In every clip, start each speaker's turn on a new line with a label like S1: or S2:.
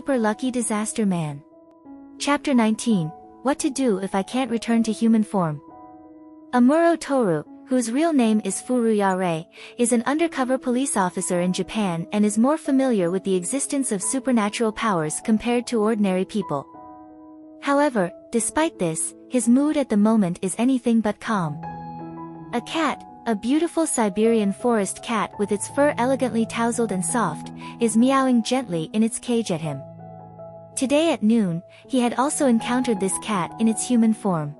S1: super lucky disaster man. Chapter 19, What to do if I can't return to human form. Amuro Toru, whose real name is Furuyare, is an undercover police officer in Japan and is more familiar with the existence of supernatural powers compared to ordinary people. However, despite this, his mood at the moment is anything but calm. A cat, a beautiful Siberian forest cat with its fur elegantly tousled and soft, is meowing gently in its cage at him. Today at noon, he had also encountered this cat in its human form.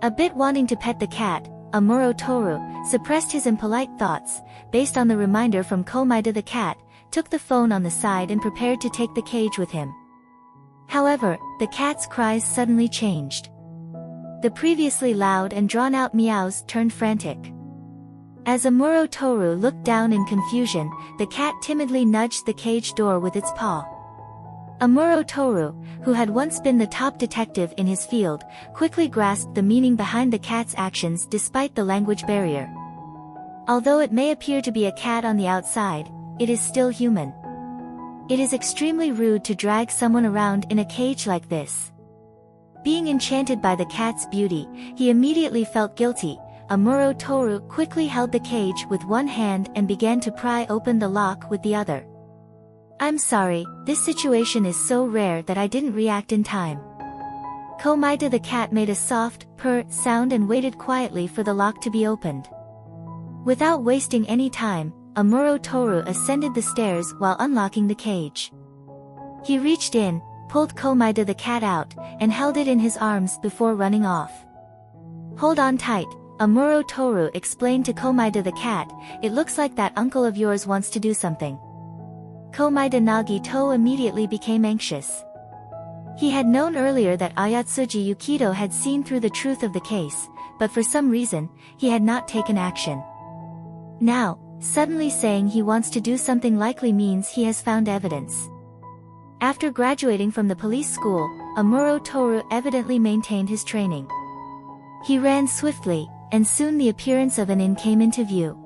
S1: A bit wanting to pet the cat, Amuro Toru suppressed his impolite thoughts, based on the reminder from Komaeda the cat, took the phone on the side and prepared to take the cage with him. However, the cat's cries suddenly changed. The previously loud and drawn-out meows turned frantic. As Amuro Toru looked down in confusion, the cat timidly nudged the cage door with its paw. Amuro Toru, who had once been the top detective in his field, quickly grasped the meaning behind the cat's actions despite the language barrier. Although it may appear to be a cat on the outside, it is still human. It is extremely rude to drag someone around in a cage like this. Being enchanted by the cat's beauty, he immediately felt guilty. Amuro Toru quickly held the cage with one hand and began to pry open the lock with the other. "I'm sorry, this situation is so rare that I didn't react in time." Komaeda the cat made a soft, purr sound and waited quietly for the lock to be opened. Without wasting any time, Amuro Toru ascended the stairs while unlocking the cage. He reached in, pulled Komaeda the cat out, and held it in his arms before running off. "Hold on tight," Amuro Toru explained to Komaeda the cat, "it looks like that uncle of yours wants to do something." Komaeda Nagito immediately became anxious. He had known earlier that Ayatsuji Yukido had seen through the truth of the case, but for some reason, he had not taken action. Now, suddenly saying he wants to do something likely means he has found evidence. After graduating from the police school, Amuro Toru evidently maintained his training. He ran swiftly, and soon the appearance of an inn came into view.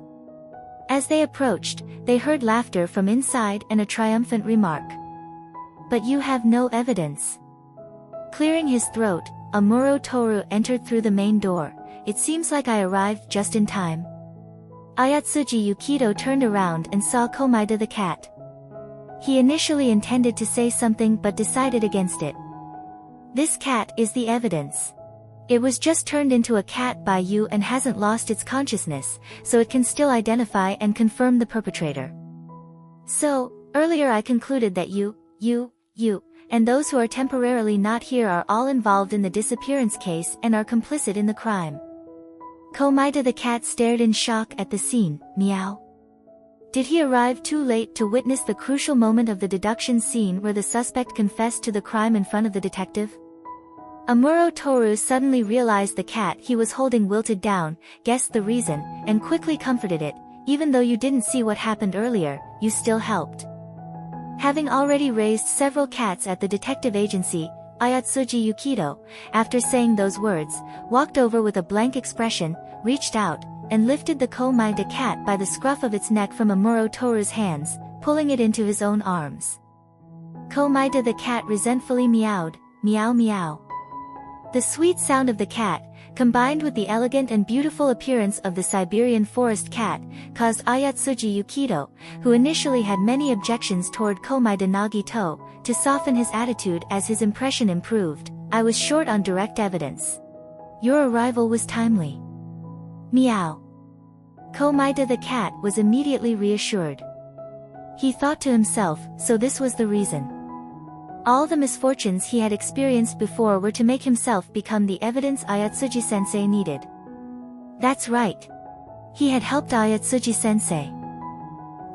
S1: As they approached, they heard laughter from inside and a triumphant remark. "But you have no evidence." Clearing his throat, Amuro Toru entered through the main door. "It seems like I arrived just in time." Ayatsuji Yukido turned around and saw Komaeda the cat. He initially intended to say something but decided against it. "This cat is the evidence. It was just turned into a cat by you and hasn't lost its consciousness, so it can still identify and confirm the perpetrator. So, earlier I concluded that you, and those who are temporarily not here are all involved in the disappearance case and are complicit in the crime." Komaeda the cat stared in shock at the scene. Meow. Did he arrive too late to witness the crucial moment of the deduction scene where the suspect confessed to the crime in front of the detective? Amuro Toru suddenly realized the cat he was holding wilted down, guessed the reason, and quickly comforted it. "Even though you didn't see what happened earlier, you still helped." Having already raised several cats at the detective agency, Ayatsuji Yukido, after saying those words, walked over with a blank expression, reached out, and lifted the Komaeda cat by the scruff of its neck from Amuro Toru's hands, pulling it into his own arms. Komaeda the cat resentfully meowed, "Meow meow." The sweet sound of the cat, combined with the elegant and beautiful appearance of the Siberian forest cat, caused Ayatsuji Yukido, who initially had many objections toward Komaeda Nagito, to soften his attitude as his impression improved. "I was short on direct evidence. Your arrival was timely." Meow. Komaeda the cat was immediately reassured. He thought to himself, so this was the reason. All the misfortunes he had experienced before were to make himself become the evidence Ayatsuji-sensei needed. That's right. He had helped Ayatsuji-sensei.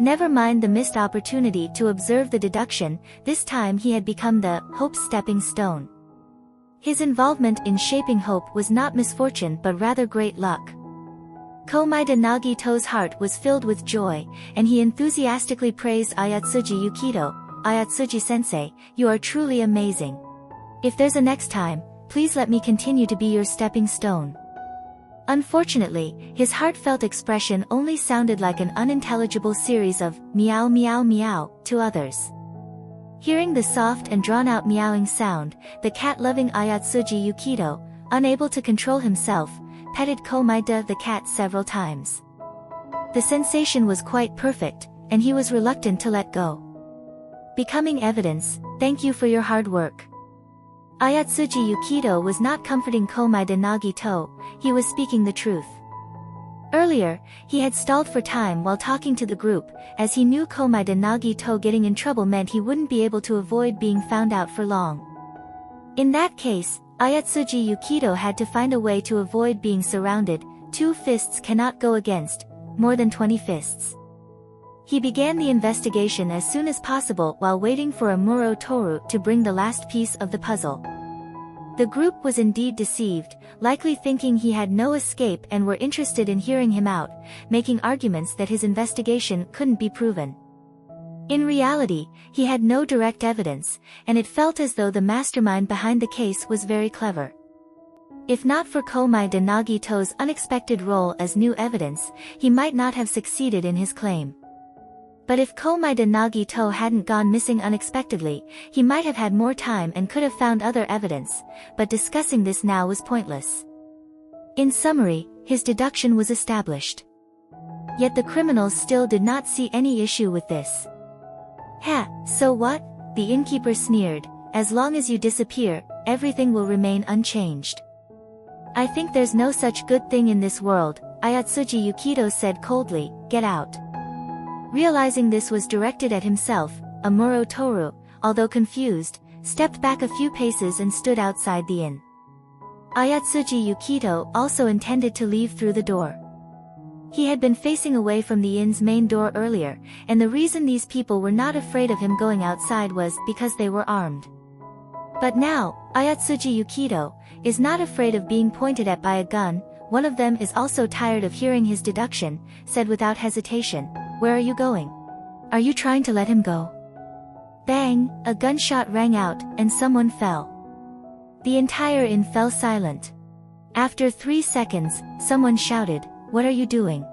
S1: Never mind the missed opportunity to observe the deduction, this time he had become the Hope's stepping stone. His involvement in shaping Hope was not misfortune but rather great luck. Komaeda Nagito's heart was filled with joy, and he enthusiastically praised Ayatsuji Yukido. "Ayatsuji-sensei, you are truly amazing. If there's a next time, please let me continue to be your stepping stone." Unfortunately, his heartfelt expression only sounded like an unintelligible series of meow meow meow to others. Hearing the soft and drawn-out meowing sound, the cat-loving Ayatsuji Yukito, unable to control himself, petted Komaeda the cat several times. The sensation was quite perfect, and he was reluctant to let go. Becoming evidence, thank you for your hard work. Ayatsuji Yukito was not comforting Komaeda Nagito, he was speaking the truth. Earlier, he had stalled for time while talking to the group, as he knew Komaeda Nagito getting in trouble meant he wouldn't be able to avoid being found out for long. In that case, Ayatsuji Yukito had to find a way to avoid being surrounded. 2 fists cannot go against more than 20 fists. He began the investigation as soon as possible while waiting for Amuro Toru to bring the last piece of the puzzle. The group was indeed deceived, likely thinking he had no escape and were interested in hearing him out, making arguments that his investigation couldn't be proven. In reality, he had no direct evidence, and it felt as though the mastermind behind the case was very clever. If not for Komaeda Nagito's unexpected role as new evidence, he might not have succeeded in his claim. But if Komaeda Nagito hadn't gone missing unexpectedly, he might have had more time and could have found other evidence, but discussing this now was pointless. In summary, his deduction was established. Yet the criminals still did not see any issue with this. "Ha, so what?" the innkeeper sneered, "as long as you disappear, everything will remain unchanged." "I think there's no such good thing in this world," Ayatsuji Yukito said coldly, "get out." Realizing this was directed at himself, Amuro Toru, although confused, stepped back a few paces and stood outside the inn. Ayatsuji Yukito also intended to leave through the door. He had been facing away from the inn's main door earlier, and the reason these people were not afraid of him going outside was because they were armed. But now, Ayatsuji Yukito is not afraid of being pointed at by a gun. One of them is also tired of hearing his deduction, said without hesitation, "Where are you going? Are you trying to let him go?" Bang, a gunshot rang out, and someone fell. The entire inn fell silent. After 3 seconds, someone shouted, "What are you doing?"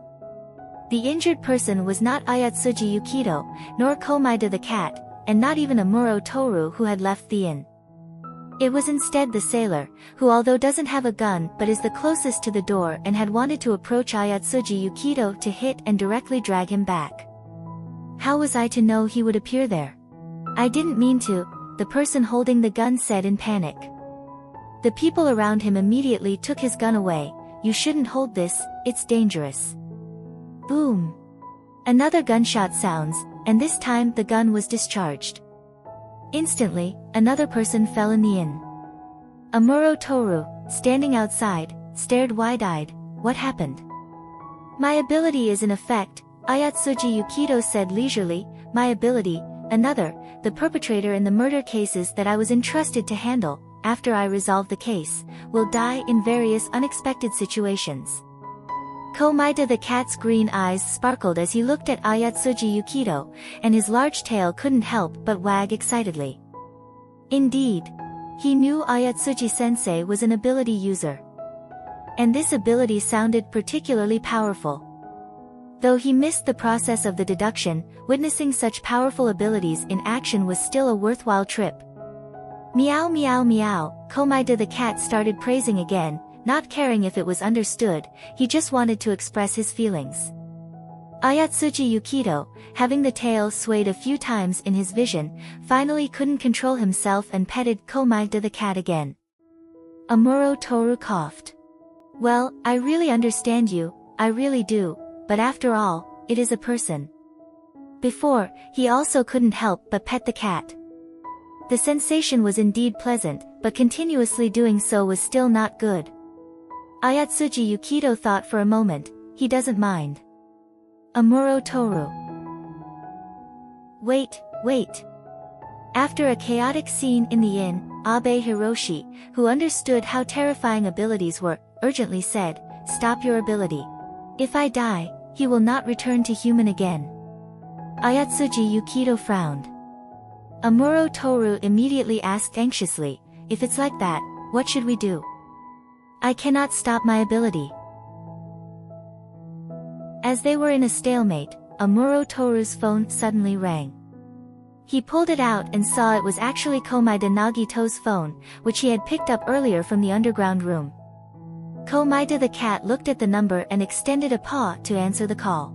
S1: The injured person was not Ayatsuji Yukito, nor Komaeda the cat, and not even Amuro Toru who had left the inn. It was instead the sailor, who although doesn't have a gun but is the closest to the door and had wanted to approach Ayatsuji Yukito to hit and directly drag him back. "How was I to know he would appear there? I didn't mean to," the person holding the gun said in panic. The people around him immediately took his gun away. "You shouldn't hold this, it's dangerous." Boom! Another gunshot sounds, and this time the gun was discharged. Instantly, another person fell in the inn. Amuro Toru, standing outside, stared wide-eyed. "What happened?" "My ability is in effect," Ayatsuji Yukito said leisurely. "My ability, another, the perpetrator in the murder cases that I was entrusted to handle, after I resolve the case, will die in various unexpected situations." Komaeda the cat's green eyes sparkled as he looked at Ayatsuji Yukito, and his large tail couldn't help but wag excitedly. Indeed. He knew Ayatsuji-sensei was an ability user. And this ability sounded particularly powerful. Though he missed the process of the deduction, witnessing such powerful abilities in action was still a worthwhile trip. Meow meow meow, Komaeda the cat started praising again, not caring if it was understood, he just wanted to express his feelings. Ayatsuji Yukito, having the tail swayed a few times in his vision, finally couldn't control himself and petted Komaeda the cat again. Amuro Toru coughed. "Well, I really understand you, I really do, but after all, it is a person." Before, he also couldn't help but pet the cat. The sensation was indeed pleasant, but continuously doing so was still not good. Ayatsuji Yukito thought for a moment, he doesn't mind. Amuro Toru. Wait. After a chaotic scene in the inn, Abe Hiroshi, who understood how terrifying abilities were, urgently said, "Stop your ability. If I die, he will not return to human again." Ayatsuji Yukito frowned. Amuro Toru immediately asked anxiously, "If it's like that, what should we do?" "I cannot stop my ability." As they were in a stalemate, Amuro Toru's phone suddenly rang. He pulled it out and saw it was actually Komaeda Nagito's phone, which he had picked up earlier from the underground room. Komaeda the cat looked at the number and extended a paw to answer the call.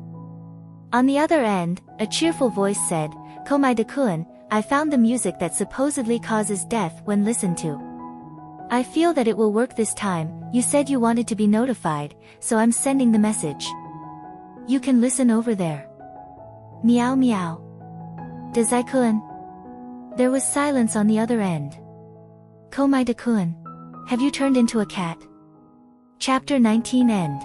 S1: On the other end, a cheerful voice said, "Komaeda-kun, I found the music that supposedly causes death when listened to. I feel that it will work this time. You said you wanted to be notified, so I'm sending the message. You can listen over there. Meow meow. Dazai-kun." There was silence on the other end. "Komaeda-kun, have you turned into a cat?" Chapter 19 End.